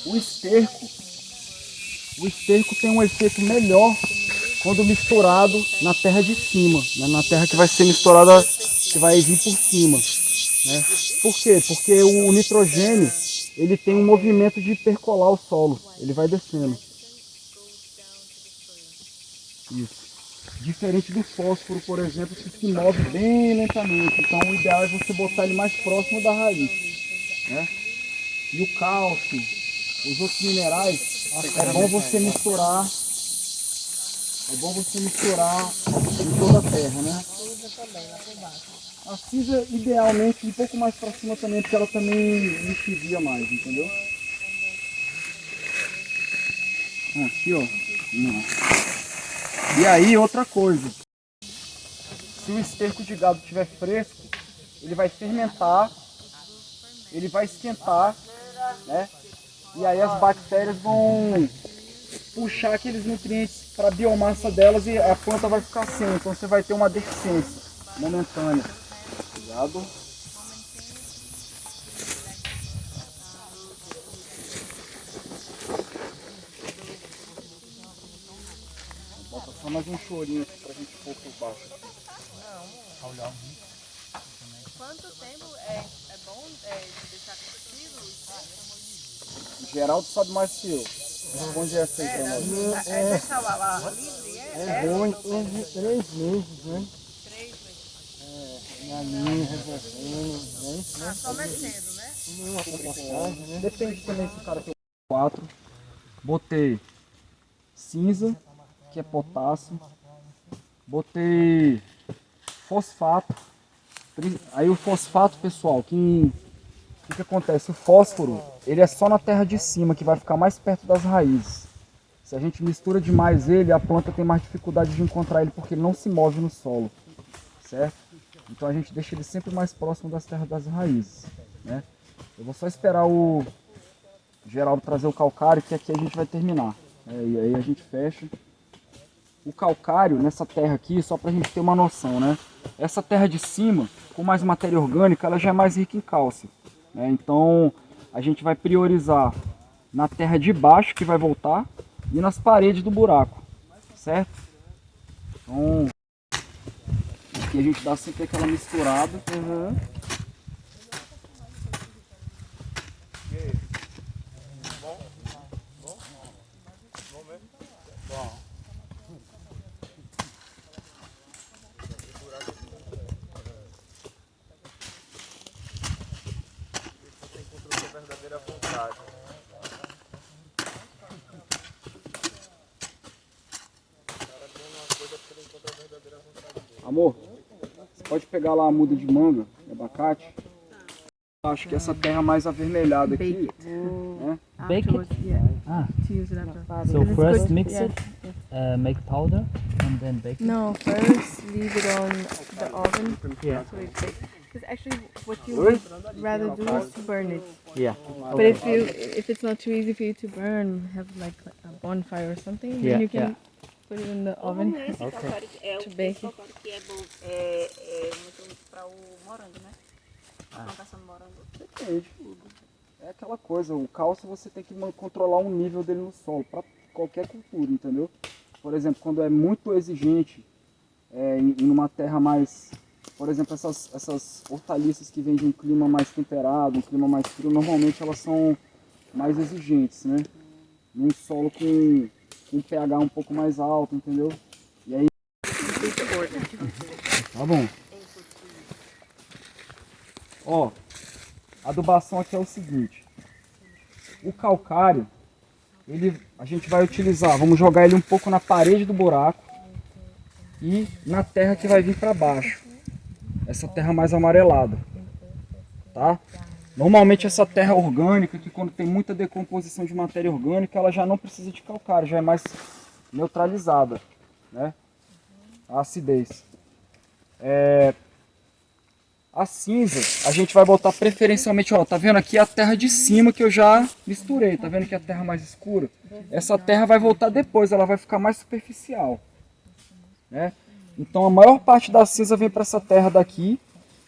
O esterco tem um efeito melhor quando misturado na terra de cima, né? Na terra que vai ser misturada, que vai vir por cima, né? Por quê? Porque o nitrogênio, ele tem um movimento de percolar o solo, ele vai descendo. Isso. Diferente do fósforo, por exemplo, que se move bem lentamente. Então o ideal é você botar ele mais próximo da raiz, né? E o cálcio, os outros minerais, é bom você misturar. É bom você misturar em toda a terra, né? A cinza, idealmente, um pouco mais para cima também, porque ela também lixiviia mais, entendeu? Aqui, ó. Não. E aí, outra coisa. Se o esterco de gado estiver fresco, ele vai fermentar, ele vai esquentar, né? E aí as bactérias vão puxar aqueles nutrientes para a biomassa delas e a planta vai ficar sem. Então você vai ter uma deficiência momentânea. Cuidado. Bota só mais um chorinho aqui pra gente pôr por baixo. Quanto tempo é bom de deixar curtido? Geraldo sabe mais que eu. Responde essa aí pra nós. Deixar o ar livre? É bom em torno de 3 meses, né? 3 meses. Na linha, revolvendo, né? Só mexendo, né? Uma compostagem, né? Depende também se o cara tem 4. Botei cinza, que é potássio. Botei fosfato. Aí o fosfato, pessoal, o que acontece? O fósforo, ele é só na terra de cima, que vai ficar mais perto das raízes. Se a gente mistura demais ele, a planta tem mais dificuldade de encontrar ele, porque ele não se move no solo, certo? Então a gente deixa ele sempre mais próximo das terras das raízes, né? Eu vou só esperar o Geraldo trazer o calcário, que aqui a gente vai terminar, né? E aí a gente fecha. O calcário nessa terra aqui, só para a gente ter uma noção, né? Essa terra de cima, com mais matéria orgânica, ela já é mais rica em cálcio, né? Então a gente vai priorizar na terra de baixo, que vai voltar, e nas paredes do buraco, certo? Então aqui a gente dá sempre aquela misturada. Amor, você pode pegar lá a muda de manga, de abacate. Acho que essa terra mais avermelhada aqui, né? Bake it? Ah, To use it after. so it's first good, mix yeah. it, make powder, and then bake it? No, first leave it on the oven Yeah. so it bakes. Because actually, what you would rather do is to burn it. Yeah. But if it's not too easy for you to burn, have like a bonfire or something, then Yeah, you can put it in the oven Esse calcário é to bake it. calcário que é bom, é muito para o morango, né? A plantação do morango. Depende. É aquela coisa, o cálcio você tem que controlar o nível dele no solo, para qualquer cultura, entendeu? Por exemplo, quando é muito exigente, em uma terra mais... Por exemplo, essas hortaliças que vêm de um clima mais temperado, um clima mais frio, normalmente elas são mais exigentes, né? Num solo com um pH um pouco mais alto, entendeu? E aí... Tá bom. Ó, a adubação aqui é o seguinte. O calcário, a gente vai utilizar, vamos jogar ele um pouco na parede do buraco e na terra que vai vir para baixo. Essa terra mais amarelada, tá? Normalmente essa terra orgânica, que quando tem muita decomposição de matéria orgânica, ela já não precisa de calcário, já é mais neutralizada, né? A acidez. A cinza, a gente vai botar preferencialmente, ó, tá vendo aqui a terra de cima que eu já misturei, tá vendo que é a terra mais escura? Essa terra vai voltar depois, ela vai ficar mais superficial, né? Então a maior parte da cinza vem para essa terra daqui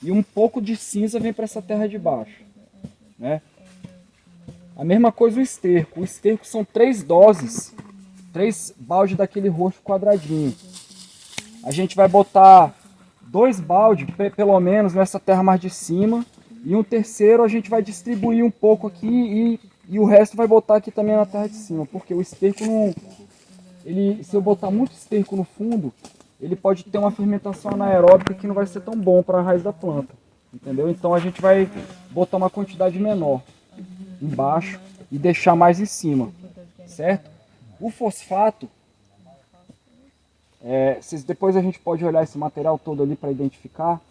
e um pouco de cinza vem para essa terra de baixo, né? A mesma coisa o esterco. O esterco são 3 doses, 3 baldes daquele roxo quadradinho. A gente vai botar 2 baldes, pelo menos, nessa terra mais de cima. E um terceiro a gente vai distribuir um pouco aqui e o resto vai botar aqui também na terra de cima. Porque o esterco não... se eu botar muito esterco no fundo, ele pode ter uma fermentação anaeróbica que não vai ser tão bom para a raiz da planta. Entendeu? Então a gente vai botar uma quantidade menor embaixo e deixar mais em cima. Certo? O fosfato... depois a gente pode olhar esse material todo ali para identificar.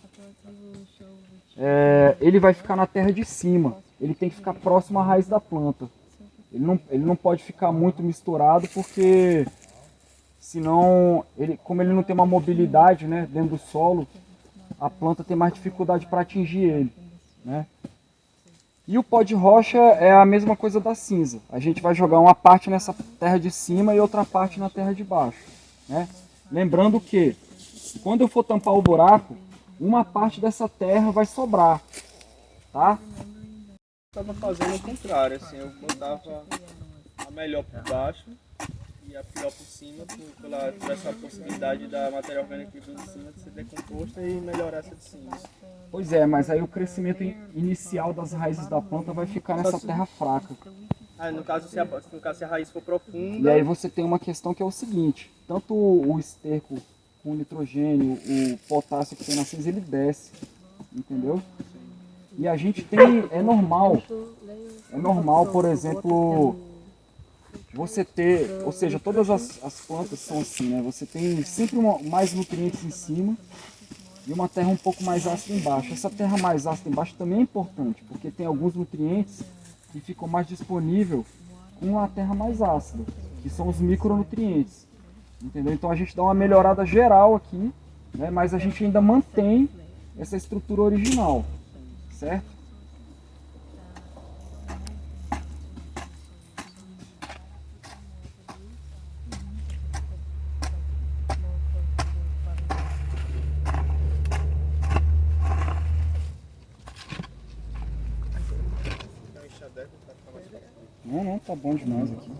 Ele vai ficar na terra de cima. Ele tem que ficar próximo à raiz da planta. Ele não pode ficar muito misturado porque senão, como ele não tem uma mobilidade, né, dentro do solo, a planta tem mais dificuldade para atingir ele, né? E o pó de rocha é a mesma coisa da cinza. A gente vai jogar uma parte nessa terra de cima e outra parte na terra de baixo, né? Lembrando que quando eu for tampar o buraco, uma parte dessa terra vai sobrar, tá? Eu estava fazendo o contrário, assim, eu botava a melhor por baixo e a pior por cima, por essa possibilidade da matéria orgânica que vem de cima de ser decomposta e melhorar essa de cima. Pois é, mas aí o crescimento inicial das raízes da planta vai ficar nessa terra fraca. No caso, se a raiz for profunda... E aí você tem uma questão que é o seguinte, tanto o esterco com o nitrogênio, o potássio que tem na cinza, ele desce, entendeu? E a gente tem, é normal, por exemplo, você ter, ou seja, todas as plantas são assim, né? Você tem sempre mais nutrientes em cima e uma terra um pouco mais ácida embaixo. Essa terra mais ácida embaixo também é importante, porque tem alguns nutrientes que ficam mais disponíveis com a terra mais ácida, que são os micronutrientes, entendeu? Então a gente dá uma melhorada geral aqui, né? Mas a gente ainda mantém essa estrutura original, certo? Não, tá bom demais aqui.